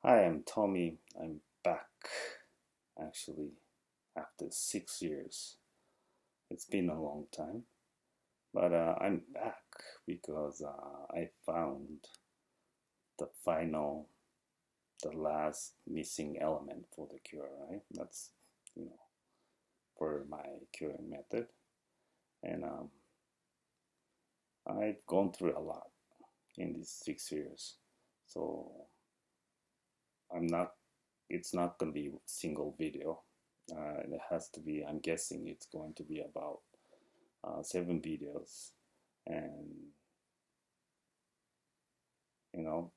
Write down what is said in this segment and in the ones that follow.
Hi, I'm Tommy. I'm back actually after 6 years. It's been a long time, but I'm back because I found the final, the last missing element for the cure, right? That's, you know, for my curing method. And I've gone through a lot in these 6 years. So I'm not it's not going to be a single video. It has to be, I'm guessing it's going to be about 7 videos. And, you know,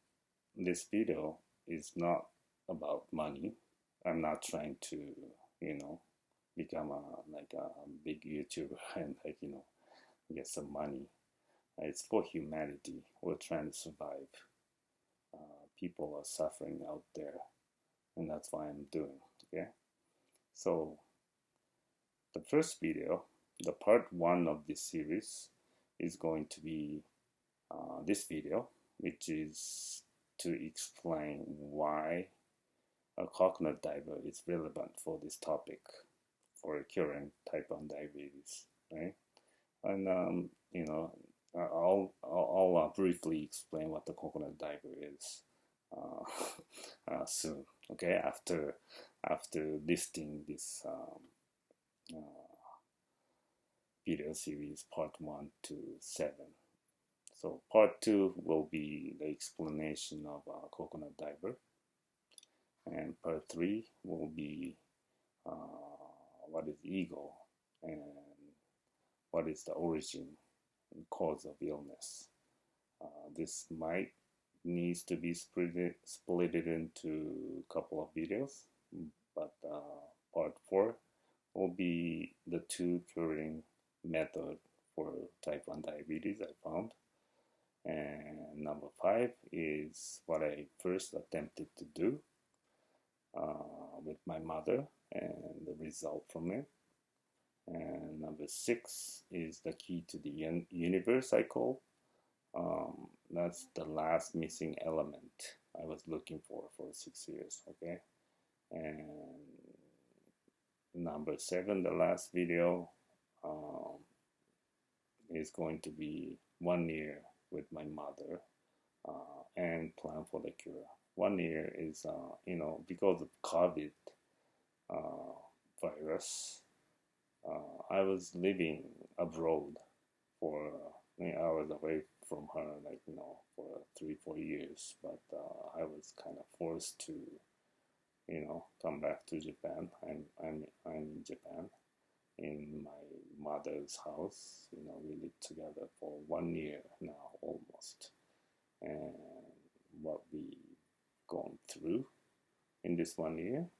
this video is not about money. I'm not trying to, you know, become a big YouTuber and, get some money. It's for humanity. We're trying to survive. People are suffering out there, and that's why I'm doing. Okay, so the first video, the part 1 of this series, is going to be this video, which is to explain why a coconut diver is relevant for this topic for curing type 1 diabetes, right? And I'll briefly explain what the coconut diver is soon. Okay, after listing this video series part 1 to 7. So part 2 will be the explanation of coconut diver, and part 3 will be what is ego and what is the origin and cause of illness. This might needs to be split it into a couple of videos, but part 4 will be the 2 curing method for type 1 diabetes I found. And number 5 is what I first attempted to do with my mother and the result from it. And number 6 is the key to the universe, I call. That's the last missing element I was looking for 6 years, okay? And number 7, the last video, is going to be 1 year with my mother and plan for the cure. 1 year is, because of COVID virus, I was living abroad for, I was away from her, for 3-4 years, but I was kind of forced to, come back to Japan. I'm in Japan, in my mother's house. We lived together for 1 year now, almost. And what we gone through in this 1 year,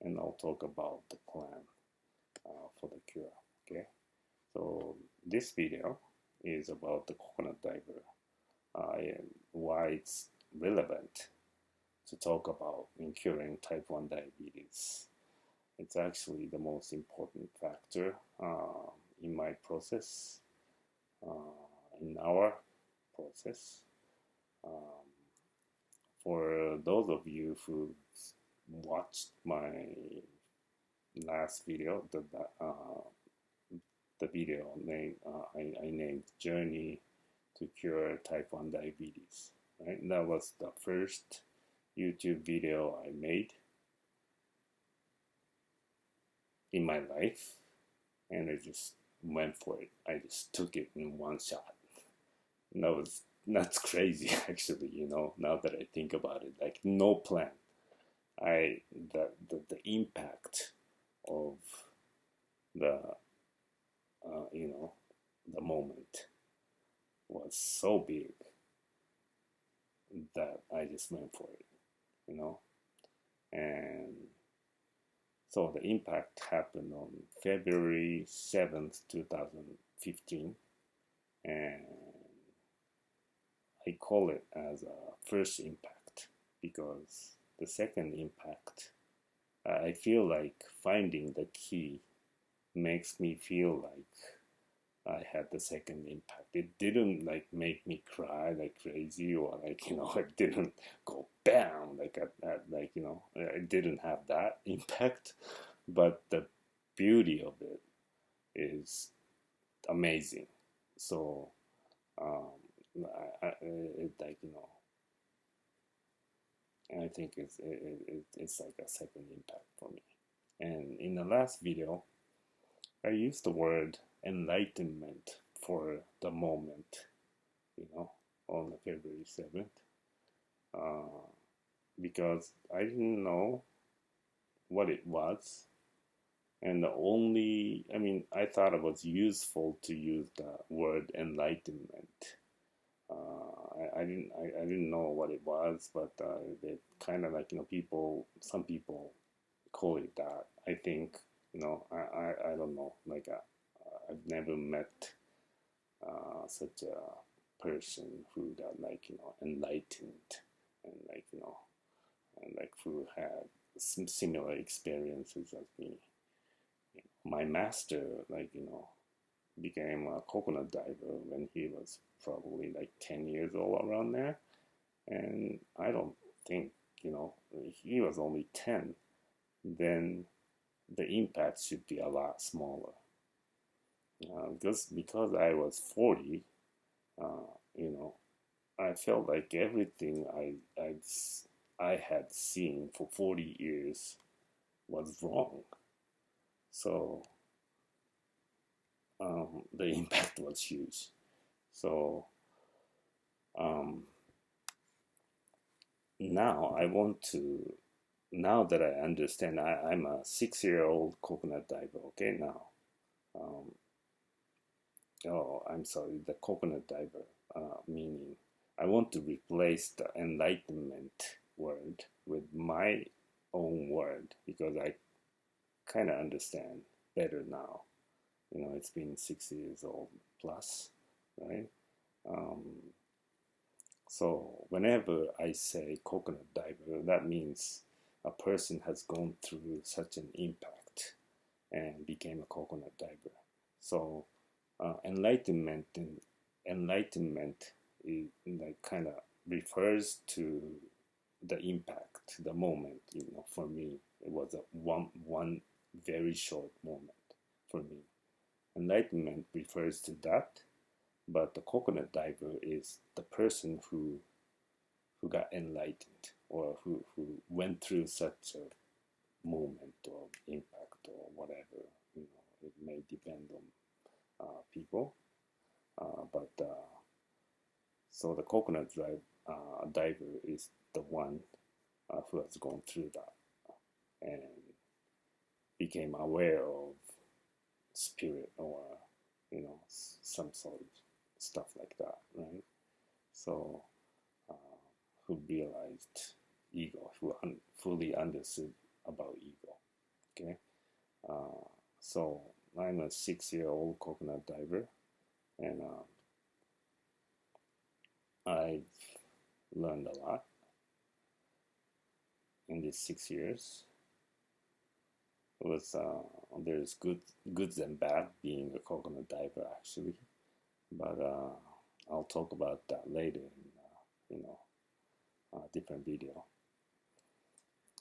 and I'll talk about the plan for the cure. Okay, so this video is about the coconut diver and why it's relevant to talk about in curing type 1 diabetes. It's actually the most important factor in my process, in our process. For those of you who watched my last video, the video I named Journey to Cure Type 1 Diabetes, right? That was the first YouTube video I made in my life, and I just went for it. I just took it in one shot. And that's crazy, actually, now that I think about it. Like, no plan. The impact of the the moment was so big that I just went for it, and so the impact happened on February 7th, 2015, and I call it as a first impact because the second impact, I feel like finding the key makes me feel like I had the second impact. It didn't like make me cry like crazy, or like, it didn't go bam like like, it didn't have that impact. But the beauty of it is amazing. So um, like, I think it's like a second impact for me. And in the last video, I used the word enlightenment for the moment, on the February 7th, uh, because I didn't know what it was. And I thought it was useful to use the word enlightenment. I didn't know what it was, but they kind of like, some people call it that. I think, I don't know, like I've never met such a person who got like, enlightened, and like, and like who had some similar experiences as me. My master, like, became a coconut diver when he was probably like 10 years old, around there. And I don't think, he was only 10, then the impact should be a lot smaller. Because I was 40, you know, I felt like everything I had seen for 40 years was wrong. So the impact was huge. So now now that I understand, I'm a 6-year-old coconut diver. Okay, now. Oh, I'm sorry, the coconut diver, meaning I want to replace the enlightenment word with my own word, because I kind of understand better now. It's been 6 years old plus, right? Um, so whenever I say coconut diver, that means a person has gone through such an impact and became a coconut diver. So enlightenment is like kind of refers to the impact, the moment. For me, it was a one very short moment for me. Enlightenment refers to that, but the coconut diver is the person who got enlightened, or who went through such a moment or impact or whatever. It may depend on people, but so the coconut diver is the one who has gone through that and became aware of spirit, or some sort of stuff like that, right? So who realized ego, who fully understood about ego. Okay, so I'm a 6-year-old coconut diver, and I've learned a lot in these 6 years. It was there's goods and bad being a coconut diver, actually, but I'll talk about that later in a different video.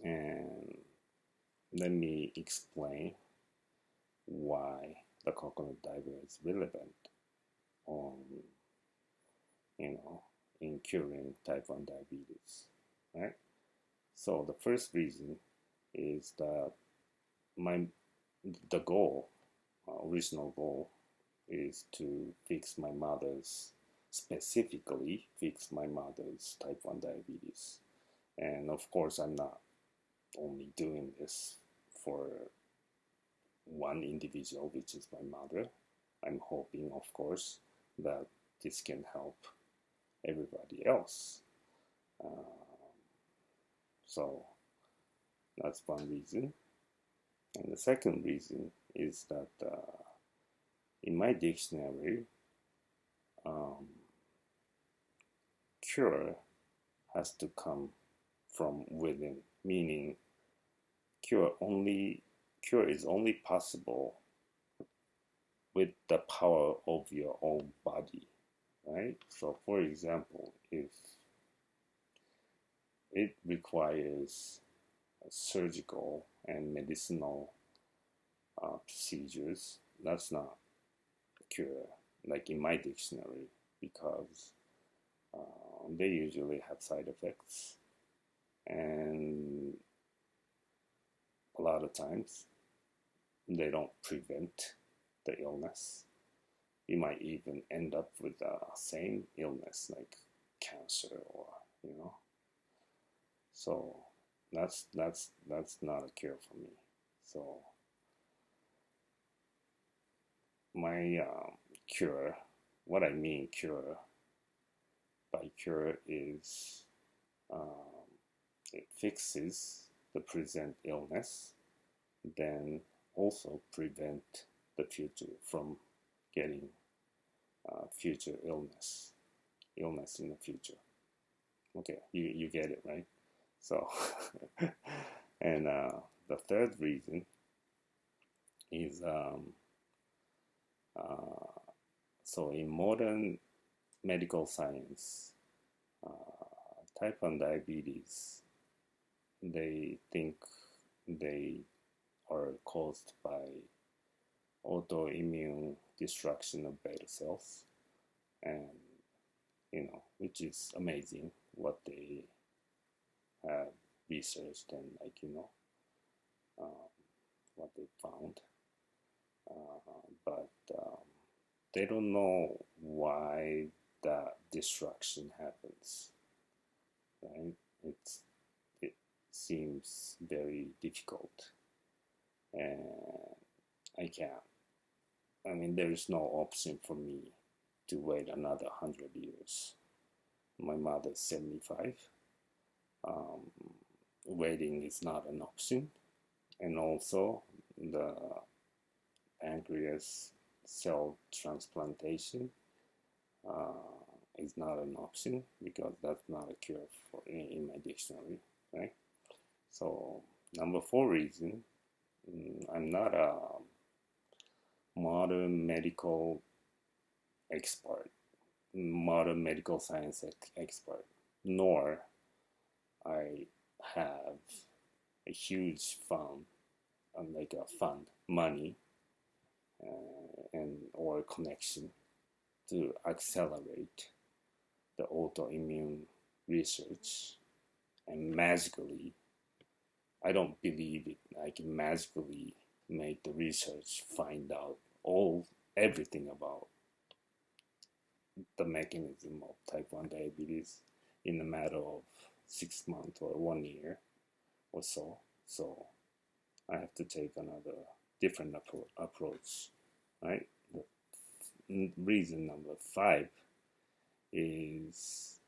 And let me explain why the coconut diver is relevant on in curing type 1 diabetes, right? So the first reason is that the goal, original goal, is to specifically fix my mother's type 1 diabetes. And of course, I'm not only doing this for one individual, which is my mother. I'm hoping, of course, that this can help everybody else. So that's one reason. And the second reason is that in my dictionary, cure has to come from within, meaning cure is only possible with the power of your own body, right? So, for example, if it requires surgical and medicinal procedures, that's not a cure, like in my dictionary, because they usually have side effects, and a lot of times they don't prevent the illness. You might even end up with the same illness like cancer, or you know. So that's not a cure for me. So my cure, what I mean cure by cure is it fixes the present illness, then also prevent the future from getting future illness in the future. Okay, you get it, right? So and the third reason is so in modern medical science, type 1 diabetes, they think they are caused by autoimmune destruction of beta cells, and which is amazing what they have researched, and what they found, but they don't know why that destruction happens, right? It seems very difficult, and there is no option for me to wait another 100 years. My mother's 75. Waiting is not an option, and also the pancreas cell transplantation is not an option, because that's not a cure for in my dictionary, right? So number 4 reason, I'm not a modern medical science expert, nor I have a huge fund, money, and or connection to accelerate the autoimmune research, and magically, I don't believe it. I can magically make the research find out everything about the mechanism of type 1 diabetes in a matter of 6 months or 1 year or so. So I have to take another different approach, right? The reason number 5 is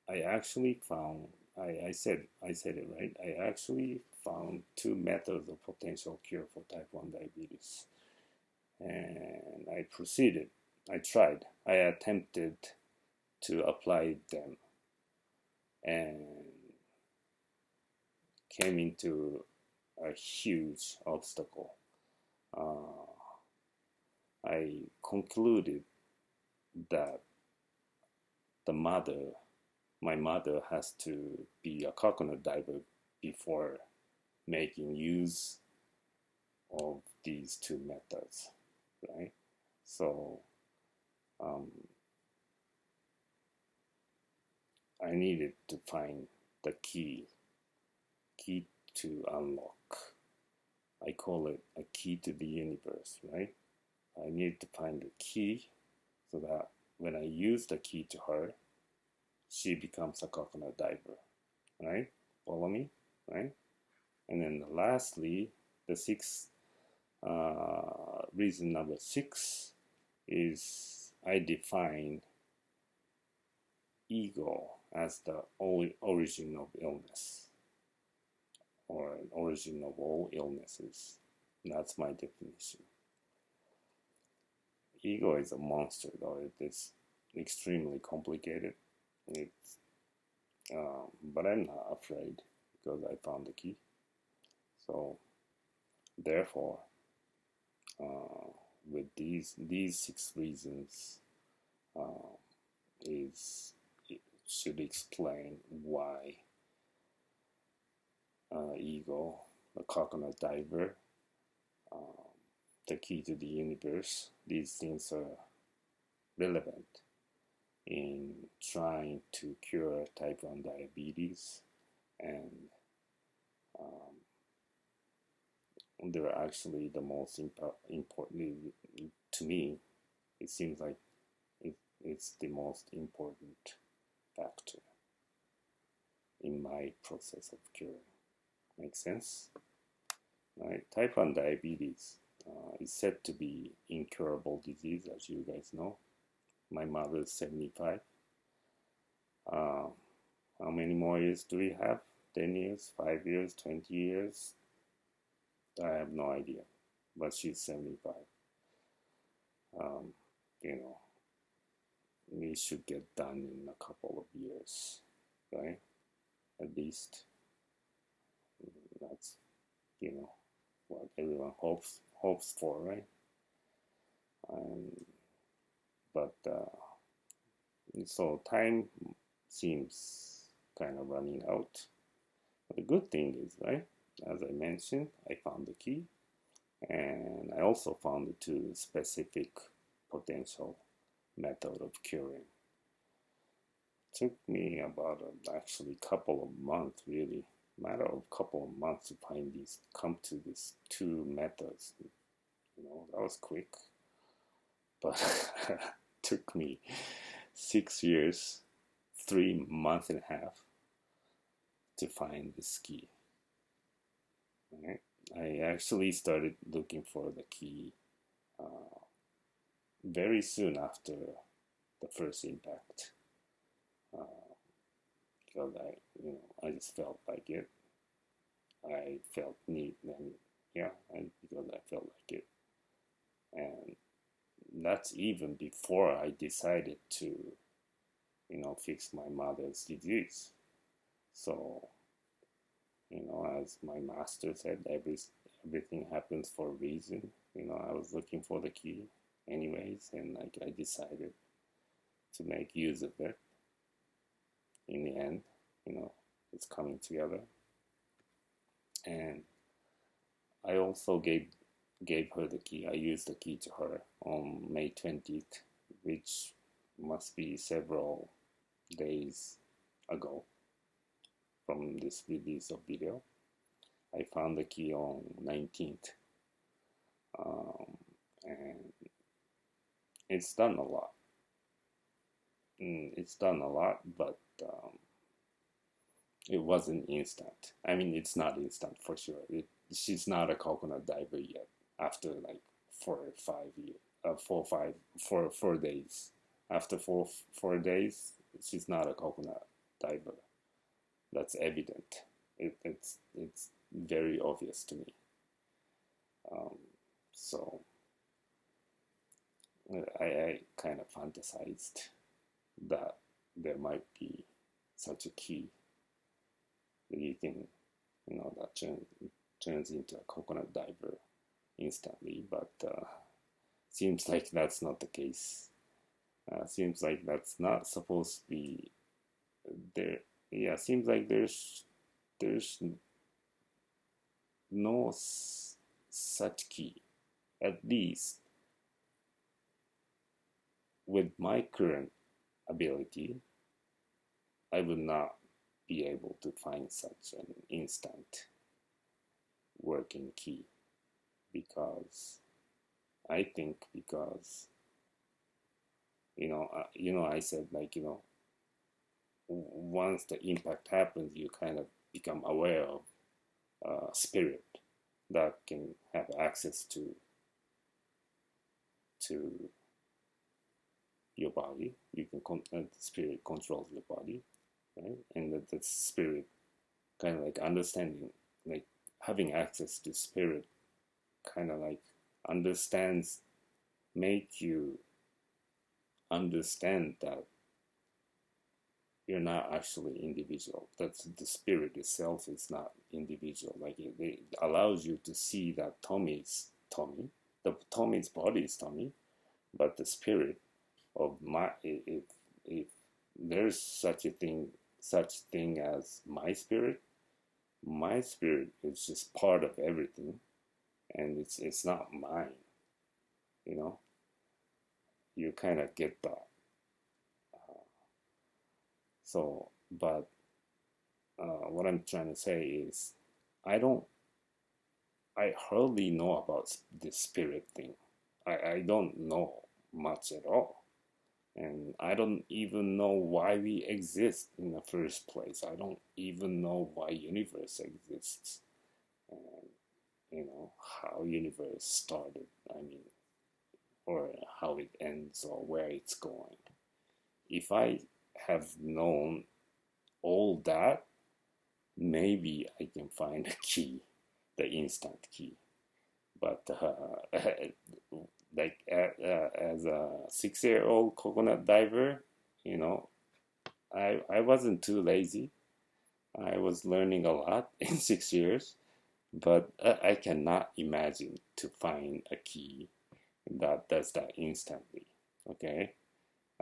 I actually found, I said it right, I actually found 2 methods of potential cure for type 1 diabetes. And I attempted to apply them, and came into a huge obstacle. I concluded that my mother has to be a coconut diver before making use of these 2 methods, right? So I needed to find the key to unlock. I call it a key to the universe, right? I need to find the key so that when I use the key to her, she becomes a coconut diver, right? Follow me, right? And then lastly, the reason number 6 is I define ego as the origin of illness, or an origin of all illnesses. That's my definition. Ego is a monster, though. It is extremely complicated. But I'm not afraid, because I found the key. So, therefore, with these 6 reasons, is it should explain why ego, the coconut diver, the key to the universe, these things are relevant in trying to cure type 1 diabetes, and they're actually the most important to me. It seems like it's the most important factor in my process of curing. Make sense? Right? Type 1 diabetes is said to be incurable disease, as you guys know. My mother is 75. How many more years do we have? 10 years, 5 years, 20 years? I have no idea, but she's 75. You know, we should get done in a couple of years, right? At least that's, what everyone hopes for, right? But so time seems kind of running out. But the good thing is, right, as I mentioned, I found the key, and I also found the 2 specific potential method of curing. It took me about actually couple of months, really, matter of couple of months to come to these 2 methods. That was quick, but it took me 6 years, 3 months and a half to find this key. Right? I actually started looking for the key very soon after the first impact, because I just felt like it. I felt need, and because I felt like it, and that's even before I decided to, fix my mother's disease. So, as my master said, everything happens for a reason. I was looking for the key anyways, and I decided to make use of it. In the end, it's coming together. And I also gave her the key. I used the key to her on May 20th, which must be several days ago from this release of video. I found the key on 19th, and it's done a lot. It's done a lot, but it wasn't instant. I mean, it's not instant for sure. She's not a coconut diver yet. After like 4 days. After four days, she's not a coconut diver. That's evident. It's very obvious to me. So I kind of fantasized that there might be such a key that you can, that turns into a coconut diver instantly, but seems like that's not the case. Seems like that's not supposed to be there. Yeah, seems like there's no such key, at least with my current ability. I would not be able to find such an instant working key, because I think I said, once the impact happens, you kind of become aware of spirit that can have access to your body. You can the spirit controls your body, right? And that spirit kind of like understanding, like having access to spirit, kind of like make you understand that you're not actually individual. That the spirit itself is not individual. Like it allows you to see that Tommy is Tommy. Tommy's body is Tommy, but the spirit of my, if there's such thing as my spirit is just part of everything, and it's not mine. You know, you kind of get that. So, but what I'm trying to say is, I hardly know about this spirit thing. I don't know much at all. And I don't even know why we exist in the first place. I don't even know why universe exists. And, you know, how universe started. I mean, or how it ends or where it's going. If I have known all that, maybe I can find a key, the instant key. But like as a 6-year-old coconut diver, you know, I wasn't too lazy. I was learning a lot in 6 years, but I cannot imagine to find a key that does that instantly. Okay,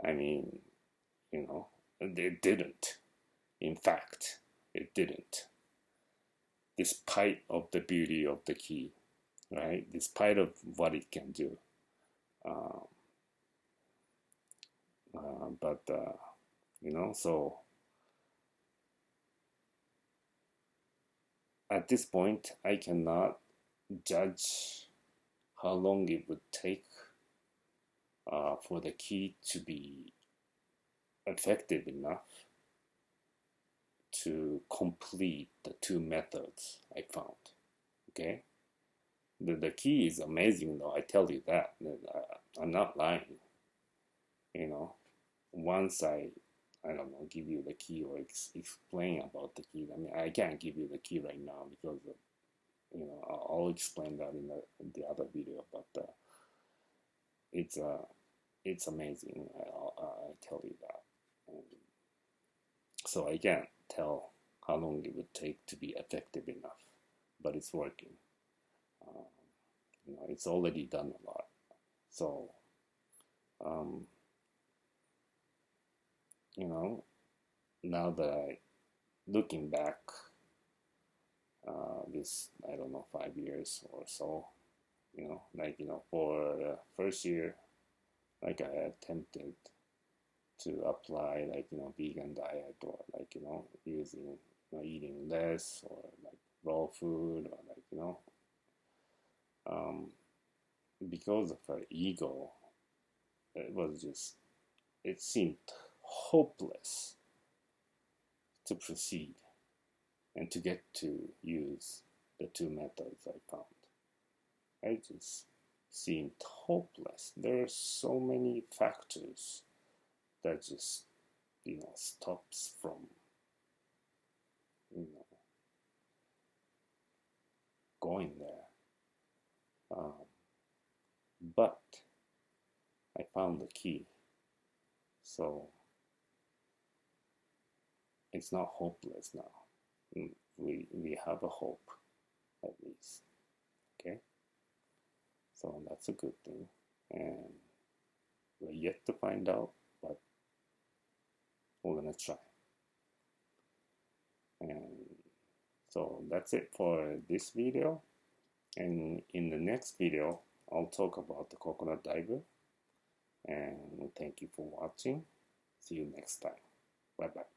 I mean, you know, it didn't. In fact, it didn't. Despite of the beauty of the key, right? Despite of what it can do. Um, but you know, so at this point, I cannot judge how long it would take for the key to be effective enough to complete the two methods I found. Okay, the key is amazing though. I tell you that. I'm not lying. You know, once I don't know, give you the key or explain about the key. I mean, I can't give you the key right now because of, you know, I'll explain that in the other video. But it's it's amazing. I tell you that. And so I can't tell how long it would take to be effective enough, but it's working. Uh, you know, it's already done a lot. So you know, now that I looking back, this I don't know 5 years or so, you know, like, you know, for the first year, like I attempted to apply, like, you know, vegan diet, or like, you know, using, you know, eating less, or like raw food, or like, you know, um, because of her ego, it was just, it seemed hopeless to proceed and to get to use the two methods I found. I just seemed hopeless. There are so many factors that just, you know, stops from, you know, going there. But I found the key. So it's not hopeless now. We have a hope, at least. Okay? So that's a good thing. And we're yet to find out, but we're gonna try. And so that's it for this video. And in the next video, I'll talk about the coconut diver. And thank you for watching. See you next time. Bye bye.